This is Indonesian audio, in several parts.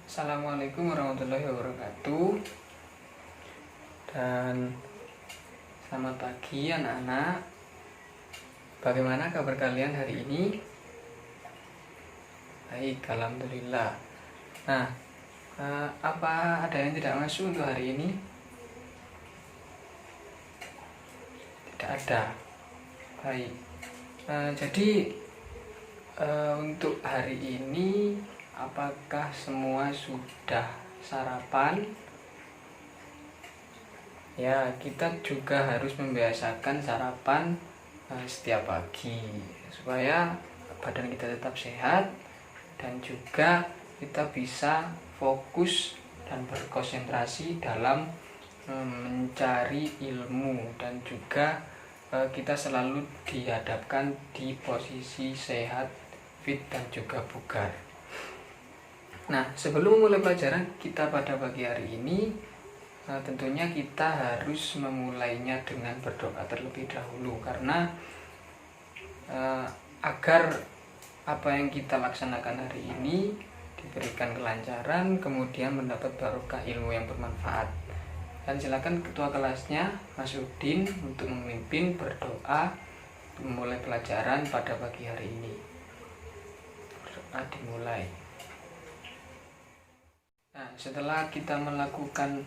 Assalamualaikum warahmatullahi wabarakatuh. Dan selamat pagi anak-anak. Bagaimana kabar kalian hari ini? Baik, alhamdulillah. Nah, apa ada yang tidak masuk untuk hari ini? Tidak ada. Baik. Jadi untuk hari ini, apakah semua sudah sarapan? Ya, kita juga harus membiasakan sarapan setiap pagi supaya badan kita tetap sehat dan juga kita bisa fokus dan berkonsentrasi dalam mencari ilmu, dan juga kita selalu dihadapkan di posisi sehat, fit, dan juga bugar. Nah, sebelum mulai pelajaran kita pada pagi hari ini, tentunya kita harus memulainya dengan berdoa terlebih dahulu, karena agar apa yang kita laksanakan hari ini diberikan kelancaran, kemudian mendapat barokah ilmu yang bermanfaat. Dan silakan ketua kelasnya Mas Udin untuk memimpin berdoa untuk memulai pelajaran pada pagi hari ini. Berdoa dimulai. Nah, setelah kita melakukan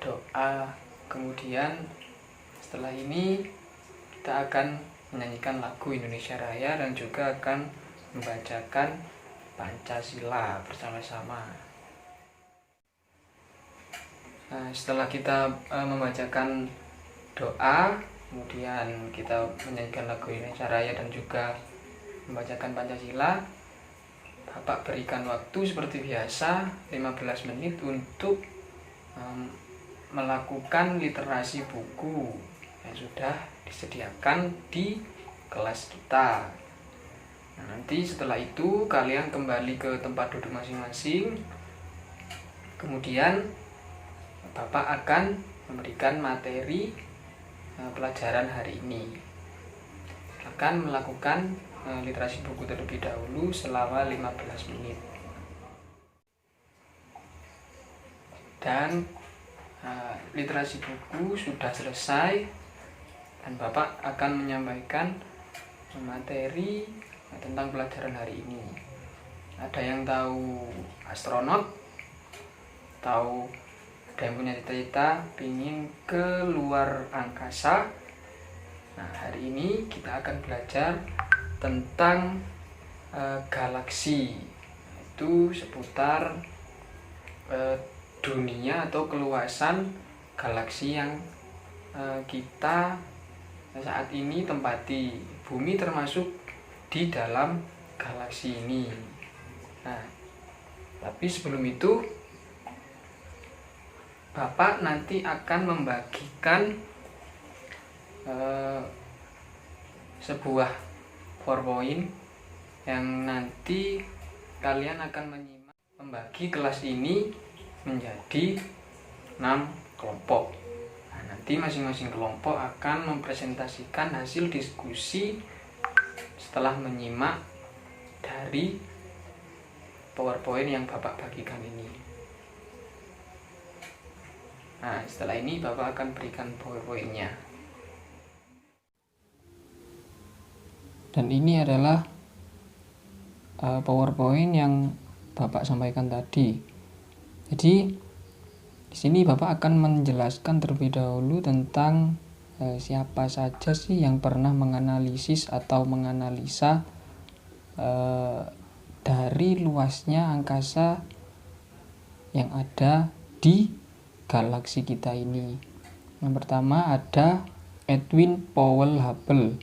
doa, kemudian setelah ini kita akan menyanyikan lagu Indonesia Raya dan juga akan membacakan Pancasila bersama-sama. Nah, setelah kita membacakan doa, kemudian kita menyanyikan lagu Indonesia Raya dan juga membacakan Pancasila, Bapak berikan waktu seperti biasa 15 menit untuk melakukan literasi buku yang sudah disediakan di kelas kita. Nah, nanti setelah itu kalian kembali ke tempat duduk masing-masing. Kemudian Bapak akan memberikan materi pelajaran hari ini. Akan melakukan literasi buku terlebih dahulu selama 15 menit. Dan literasi buku sudah selesai dan Bapak akan menyampaikan materi tentang pelajaran hari ini. Ada yang tahu astronot, tahu ada yang punya cita-cita ingin ke luar angkasa. Nah, hari ini kita akan belajar tentang galaksi, itu seputar dunia atau keluasan galaksi yang kita saat ini tempati. Bumi termasuk di dalam galaksi ini. Nah, tapi sebelum itu Bapak nanti akan membagikan sebuah PowerPoint yang nanti kalian akan menyimak, membagi kelas ini menjadi 6 kelompok. Nah, nanti masing-masing kelompok akan mempresentasikan hasil diskusi setelah menyimak dari PowerPoint yang Bapak bagikan ini. Nah, setelah ini Bapak akan berikan PowerPoint-nya. Dan ini adalah PowerPoint yang Bapak sampaikan tadi. Jadi di sini Bapak akan menjelaskan terlebih dahulu tentang siapa saja sih yang pernah menganalisis atau menganalisa dari luasnya angkasa yang ada di galaksi kita ini. Yang pertama ada Edwin Powell Hubble,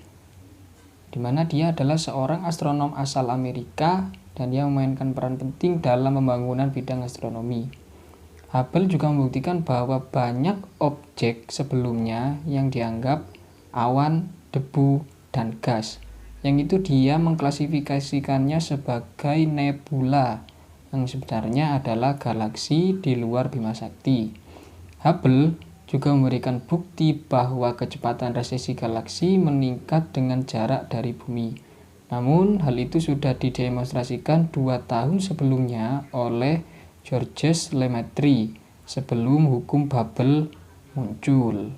di mana dia adalah seorang astronom asal Amerika dan dia memainkan peran penting dalam pembangunan bidang astronomi. Hubble juga membuktikan bahwa banyak objek sebelumnya yang dianggap awan, debu, dan gas, yang itu dia mengklasifikasikannya sebagai nebula, yang sebenarnya adalah galaksi di luar Bima Sakti. Hubble juga memberikan bukti bahwa kecepatan resesi galaksi meningkat dengan jarak dari bumi. Namun, hal itu sudah didemonstrasikan 2 tahun sebelumnya oleh Georges Lemaitre sebelum hukum Babel muncul.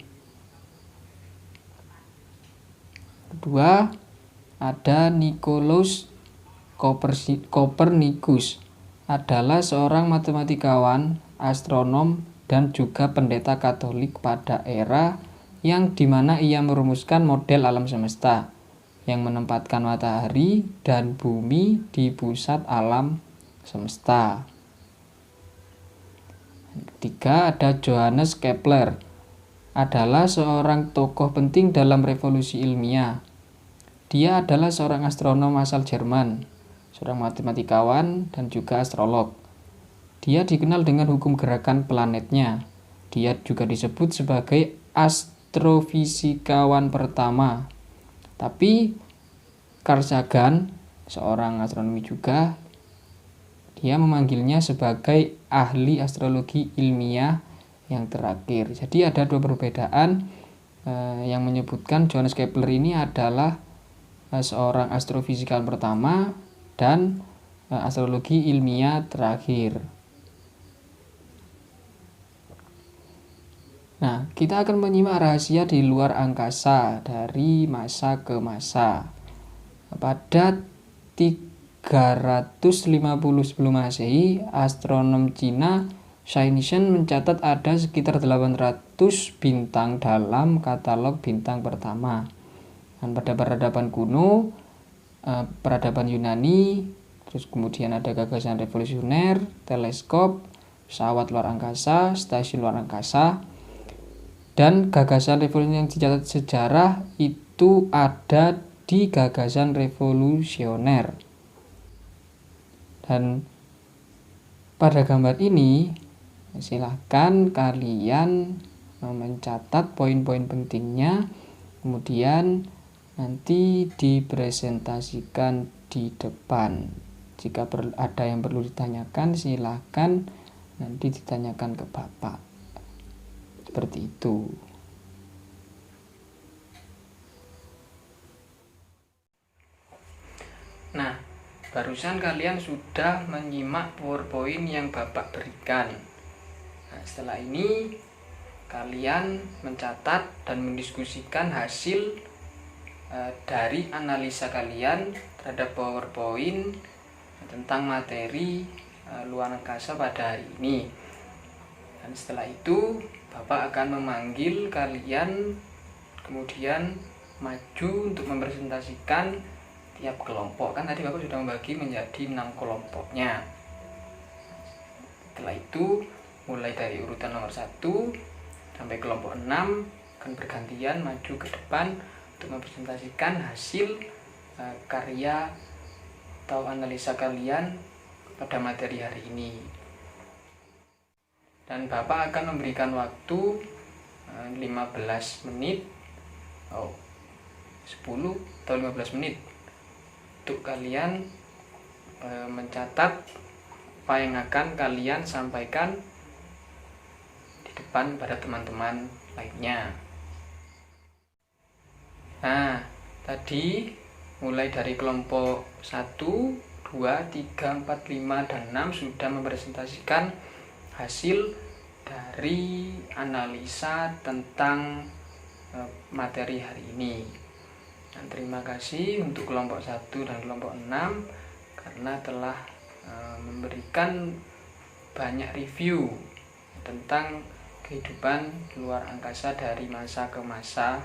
Kedua, ada Nicolaus Copernicus, adalah seorang matematikawan, astronom, dan juga pendeta Katolik pada era yang dimana ia merumuskan model alam semesta yang menempatkan matahari dan bumi di pusat alam semesta. Ketiga, ada Johannes Kepler, adalah seorang tokoh penting dalam revolusi ilmiah. Dia adalah seorang astronom asal Jerman, seorang matematikawan dan juga astrolog. Dia dikenal dengan hukum gerakan planetnya. Dia juga disebut sebagai astrofisikawan pertama. Tapi Carl Sagan, seorang astronomi juga, dia memanggilnya sebagai ahli astrologi ilmiah yang terakhir. Jadi ada dua perbedaan yang menyebutkan Johannes Kepler ini adalah seorang astrofisikawan pertama dan astrologi ilmiah terakhir. Nah, kita akan menyimak rahasia di luar angkasa dari masa ke masa. Pada 350 sebelum Masehi, astronom Cina Shai Nishan mencatat ada sekitar 800 bintang dalam katalog bintang pertama. Dan pada peradaban kuno, peradaban Yunani, terus kemudian ada gagasan revolusioner, teleskop, pesawat luar angkasa, stasiun luar angkasa, dan gagasan revolusioner yang dicatat sejarah itu ada di gagasan revolusioner. Dan pada gambar ini, silahkan kalian mencatat poin-poin pentingnya, kemudian nanti dipresentasikan di depan. Jika ada yang perlu ditanyakan, silahkan nanti ditanyakan ke Bapak. Seperti itu. Nah, barusan kalian sudah menyimak PowerPoint yang Bapak berikan. Nah, setelah ini kalian mencatat dan mendiskusikan hasil dari analisa kalian terhadap PowerPoint tentang materi luar angkasa pada hari ini. Dan setelah itu Bapak akan memanggil kalian, kemudian maju untuk mempresentasikan tiap kelompok. Kan tadi Bapak sudah membagi menjadi 6 kelompoknya. Setelah itu mulai dari urutan nomor 1 sampai kelompok 6 akan bergantian maju ke depan untuk mempresentasikan hasil karya atau analisa kalian pada materi hari ini. Dan Bapak akan memberikan waktu 15 menit 10 atau 15 menit untuk kalian mencatat apa yang akan kalian sampaikan di depan pada teman-teman lainnya. Nah, tadi mulai dari kelompok 1, 2, 3, 4, 5, dan 6 sudah mempresentasikan hasil dari analisa tentang materi hari ini. Dan terima kasih untuk kelompok 1 dan kelompok 6 karena telah memberikan banyak review tentang kehidupan luar angkasa dari masa ke masa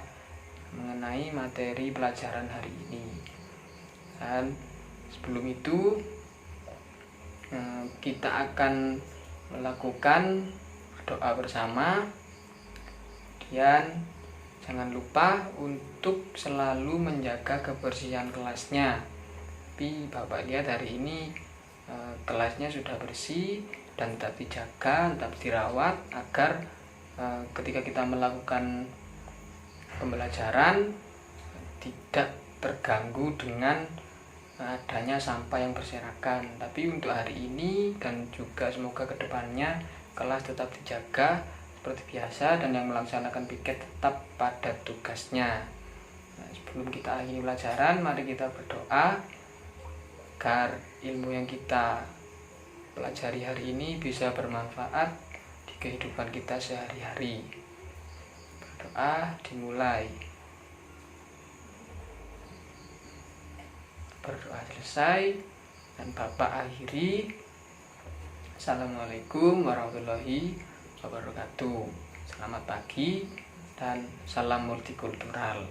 mengenai materi pelajaran hari ini. Dan sebelum itu kita akan melakukan doa bersama. Dan jangan lupa untuk selalu menjaga kebersihan kelasnya. Tapi Bapak lihat hari ini kelasnya sudah bersih dan tetap dijaga, tetap dirawat agar ketika kita melakukan pembelajaran tidak terganggu dengan adanya sampah yang berserakan. Tapi untuk hari ini dan juga semoga kedepannya kelas tetap dijaga seperti biasa dan yang melaksanakan piket tetap pada tugasnya. Nah, sebelum kita akhiri pelajaran, mari kita berdoa agar ilmu yang kita pelajari hari ini bisa bermanfaat di kehidupan kita sehari-hari. Berdoa dimulai. Berdoa selesai dan Bapak akhiri. Assalamualaikum warahmatullahi wabarakatuh. Selamat pagi dan salam multikultural.